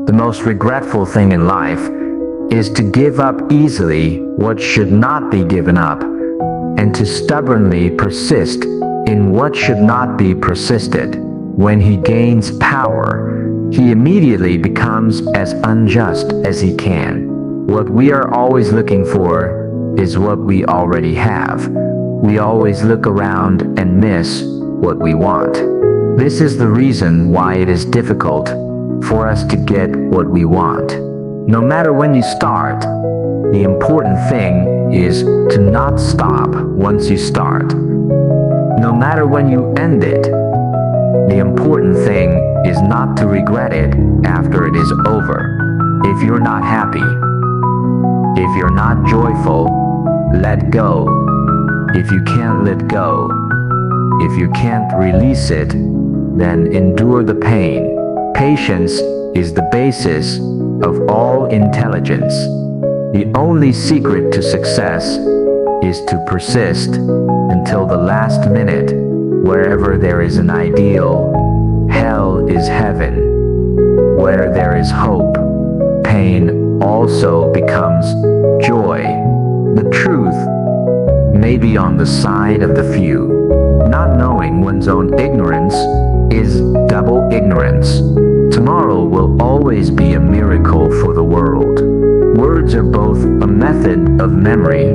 The most regretful thing in life is to give up easily what should not be given up, and to stubbornly persist in what should not be persisted. When he gains power, he immediately becomes as unjust as he can. What we are always looking for is what we already have. We always look around and miss what we want. This is the reason why it is difficult for us to get what we want. No matter when you start, the important thing is to not stop once you start. No matter when you end it, the important thing is not to regret it after it is over. If you're not happy, if you're not joyful, let go. If you can't let go, if you can't release it, then endure the pain. Patience is the basis of all intelligence. The only secret to success is to persist until the last minute. Wherever there is an ideal, hell is heaven. Where there is hope, pain also becomes joy. The truth may be on the side of the few. Not knowing one's own ignorance is double ignorance. Tomorrow will always be a miracle for the world. Words are both a method of memory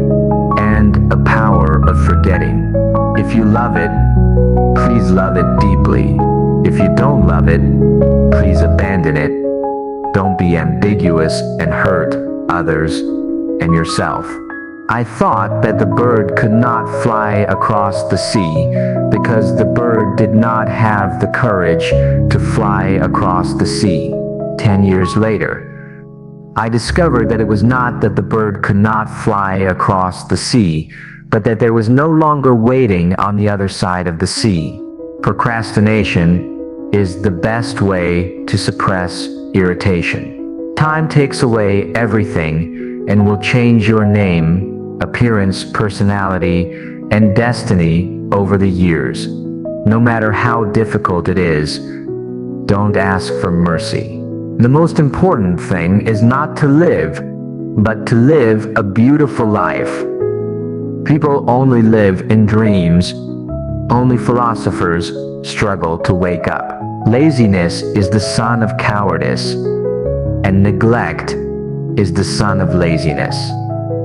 and a power of forgetting. If you love it, please love it deeply. If you don't love it, please abandon it. Don't be ambiguous and hurt others and yourself. I thought that the bird could not fly across the sea because the bird did not have the courage to fly across the sea. 10 years later, I discovered that it was not that the bird could not fly across the sea, but that there was no longer waiting on the other side of the sea. Procrastination is the best way to suppress irritation. Time takes away everything and will change your name, appearance, personality, and destiny over the years. No matter how difficult it is, don't ask for mercy. The most important thing is not to live, but to live a beautiful life. People only live in dreams. Only philosophers struggle to wake up. Laziness is the son of cowardice, and neglect is the son of laziness.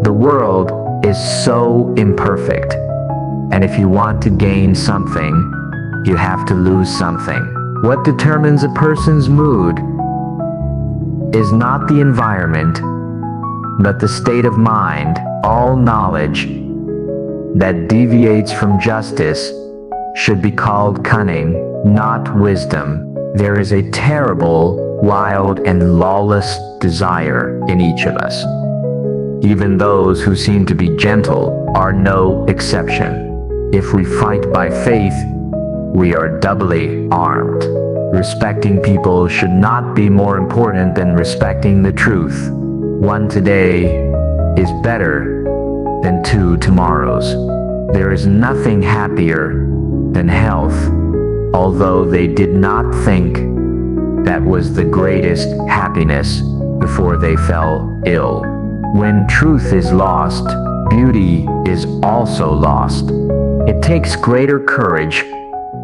The world is so imperfect, and if you want to gain something, you have to lose something. What determines a person's mood is not the environment, but the state of mind. All knowledge that deviates from justice should be called cunning, not wisdom. There is a terrible, wild, and lawless desire in each of us. Even those who seem to be gentle are no exception. If we fight by faith, we are doubly armed. Respecting people should not be more important than respecting the truth. One today is better than 2 tomorrows. There is nothing happier than health, although they did not think that was the greatest happiness before they fell ill. When truth is lost, beauty is also lost. It takes greater courage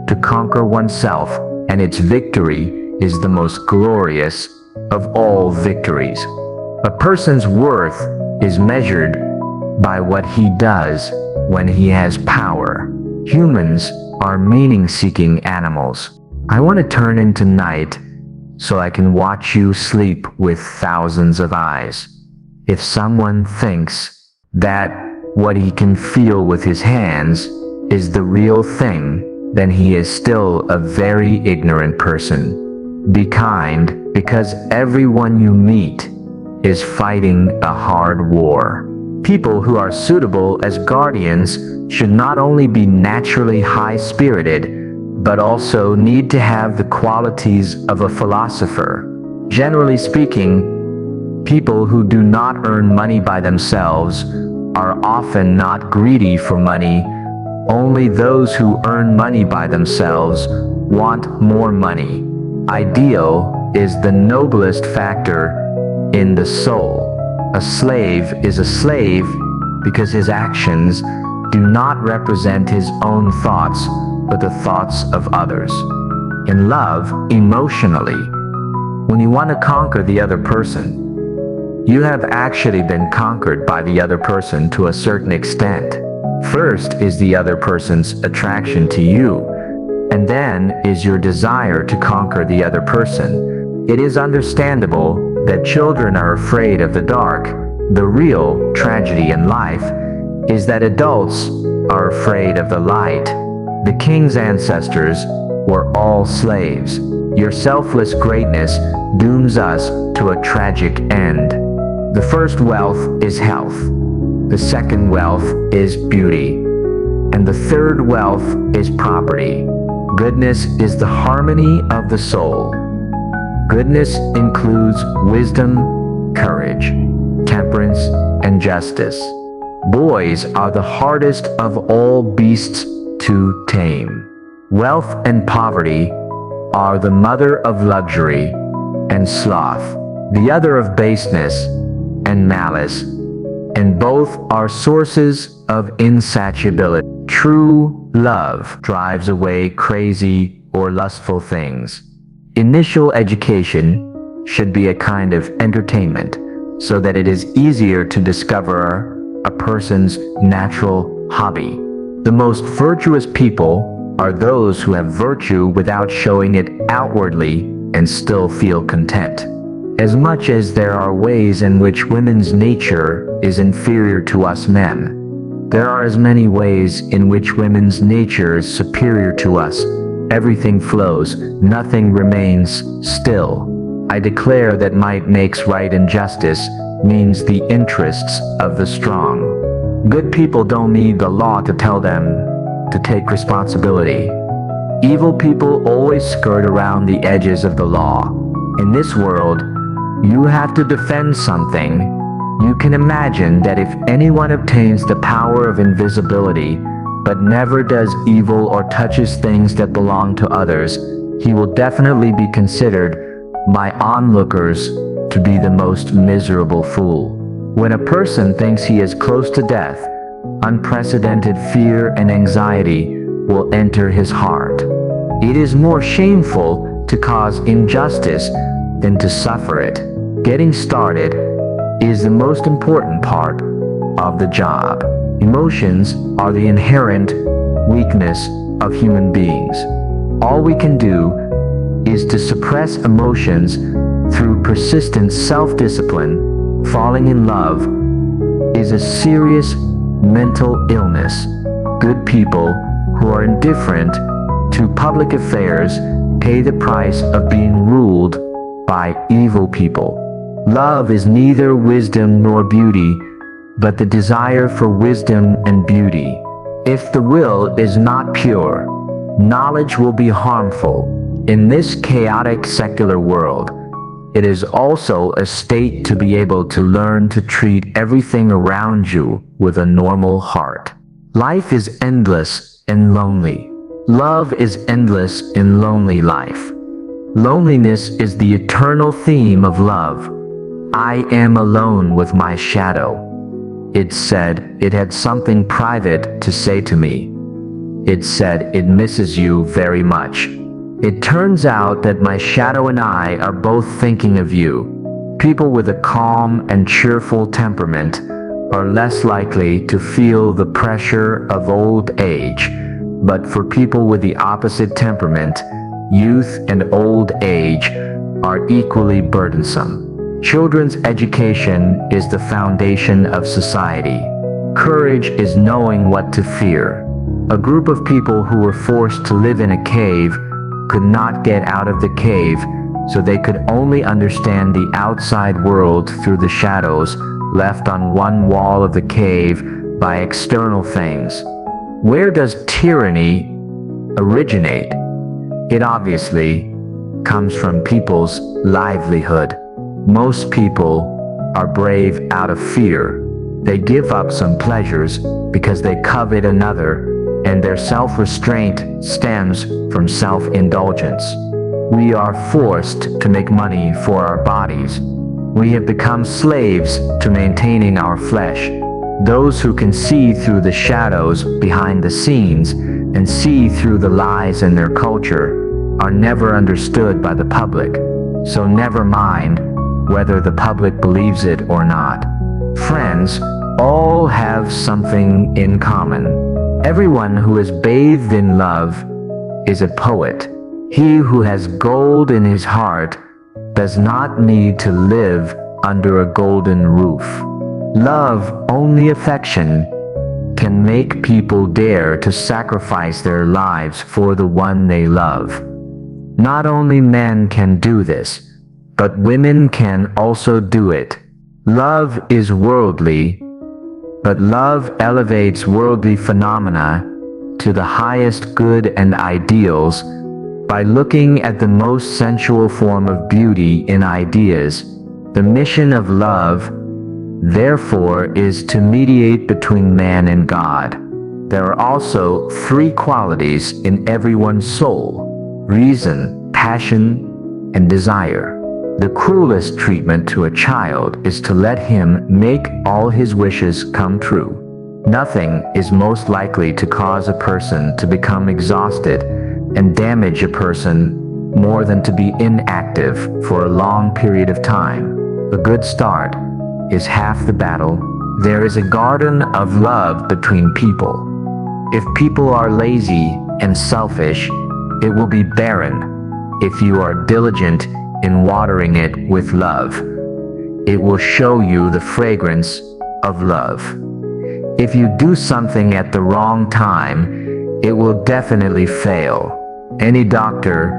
to conquer oneself, and its victory is the most glorious of all victories. A person's worth is measured by what he does when he has power. Humans are meaning-seeking animals. I want to turn into night so I can watch you sleep with thousands of eyes. If someone thinks that what he can feel with his hands is the real thing, then he is still a very ignorant person. Be kind, because everyone you meet is fighting a hard war. People who are suitable as guardians should not only be naturally high-spirited, but also need to have the qualities of a philosopher. Generally speaking, people who do not earn money by themselves are often not greedy for money. Only those who earn money by themselves want more money. Ideal is the noblest factor in the soul. A slave is a slave because his actions do not represent his own thoughts, but the thoughts of others. In love, emotionally, when you want to conquer the other person, you have actually been conquered by the other person to a certain extent. First is the other person's attraction to you, and then is your desire to conquer the other person. It is understandable that children are afraid of the dark. The real tragedy in life is that adults are afraid of the light. The king's ancestors were all slaves. Your selfless greatness dooms us to a tragic end. The first wealth is health. The second wealth is beauty. And the third wealth is property. Goodness is the harmony of the soul. Goodness includes wisdom, courage, temperance, and justice. Boys are the hardest of all beasts to tame. Wealth and poverty are the mother of luxury and sloth, the other of baseness and malice, and both are sources of insatiability. True love drives away crazy or lustful things. Initial education should be a kind of entertainment, so that it is easier to discover a person's natural hobby. The most virtuous people are those who have virtue without showing it outwardly and still feel content. As much as there are ways in which women's nature is inferior to us men, there are as many ways in which women's nature is superior to us. Everything flows, nothing remains still. I declare that might makes right and justice means the interests of the strong. Good people don't need the law to tell them to take responsibility. Evil people always skirt around the edges of the law. In this world, you have to defend something. You can imagine that if anyone obtains the power of invisibility, but never does evil or touches things that belong to others, he will definitely be considered by onlookers to be the most miserable fool. When a person thinks he is close to death, unprecedented fear and anxiety will enter his heart. It is more shameful to cause injustice than to suffer it. Getting started is the most important part of the job. Emotions are the inherent weakness of human beings. All we can do is to suppress emotions through persistent self-discipline. Falling in love is a serious mental illness. Good people who are indifferent to public affairs pay the price of being ruled by evil people. Love is neither wisdom nor beauty, but the desire for wisdom and beauty. If the will is not pure, knowledge will be harmful. In this chaotic secular world, it is also a state to be able to learn to treat everything around you with a normal heart. Life is endless and lonely. Love is endless in lonely life. Loneliness is the eternal theme of love. I am alone with my shadow. It said it had something private to say to me. It said it misses you very much. It turns out that my shadow and I are both thinking of you. People with a calm and cheerful temperament are less likely to feel the pressure of old age, but for people with the opposite temperament, youth and old age are equally burdensome. Children's education is the foundation of society. Courage is knowing what to fear. A group of people who were forced to live in a cave could not get out of the cave, so they could only understand the outside world through the shadows left on one wall of the cave by external things. Where does tyranny originate? It obviously comes from people's livelihood. Most people are brave out of fear. They give up some pleasures because they covet another, and their self-restraint stems from self-indulgence. We are forced to make money for our bodies. We have become slaves to maintaining our flesh. Those who can see through the shadows behind the scenes and see through the lies in their culture are never understood by the public, so never mind whether the public believes it or not. Friends, all have something in common. Everyone who is bathed in love is a poet. He who has gold in his heart does not need to live under a golden roof. Love, only affection, can make people dare to sacrifice their lives for the one they love. Not only men can do this, but women can also do it. Love is worldly, but love elevates worldly phenomena to the highest good and ideals by looking at the most sensual form of beauty in ideas. The mission of love, therefore, is to mediate between man and God. There are also three qualities in everyone's soul: reason, passion, and desire. The cruelest treatment to a child is to let him make all his wishes come true. Nothing is most likely to cause a person to become exhausted and damage a person more than to be inactive for a long period of time. A good start is half the battle. There is a garden of love between people. If people are lazy and selfish, it will be barren. If you are diligent in watering it with love, it will show you the fragrance of love. If you do something at the wrong time, it will definitely fail. Any doctor,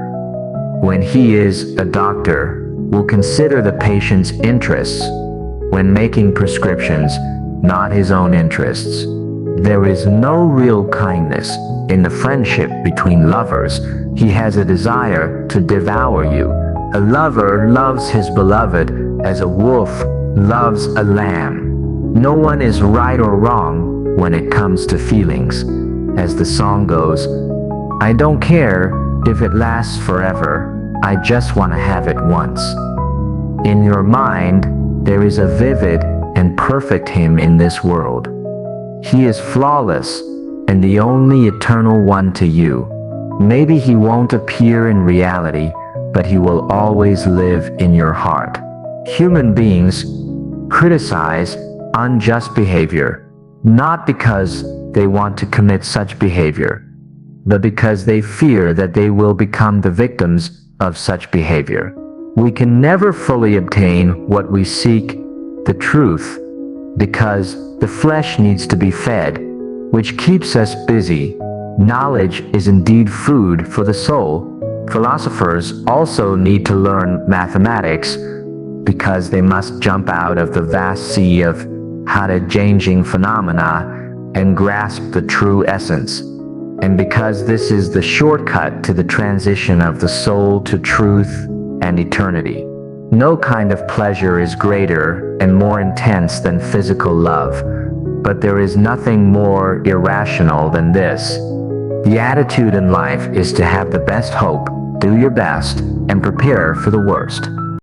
when he is a doctor, will consider the patient's interests when making prescriptions, not his own interests. There is no real kindness in the friendship between lovers. He has a desire to devour you. A lover loves his beloved as a wolf loves a lamb. No one is right or wrong when it comes to feelings. As the song goes, I don't care if it lasts forever, I just want to have it once. In your mind, there is a vivid and perfect him in this world. He is flawless and the only eternal one to you. Maybe he won't appear in reality, but he will always live in your heart. Human beings criticize unjust behavior, not because they want to commit such behavior, but because they fear that they will become the victims of such behavior. We can never fully obtain what we seek, the truth, because the flesh needs to be fed, which keeps us busy. Knowledge is indeed food for the soul. Philosophers also need to learn mathematics because they must jump out of the vast sea of changing phenomena and grasp the true essence. And because this is the shortcut to the transition of the soul to truth and eternity. No kind of pleasure is greater and more intense than physical love, but there is nothing more irrational than this. The attitude in life is to have the best hope, do your best, and prepare for the worst.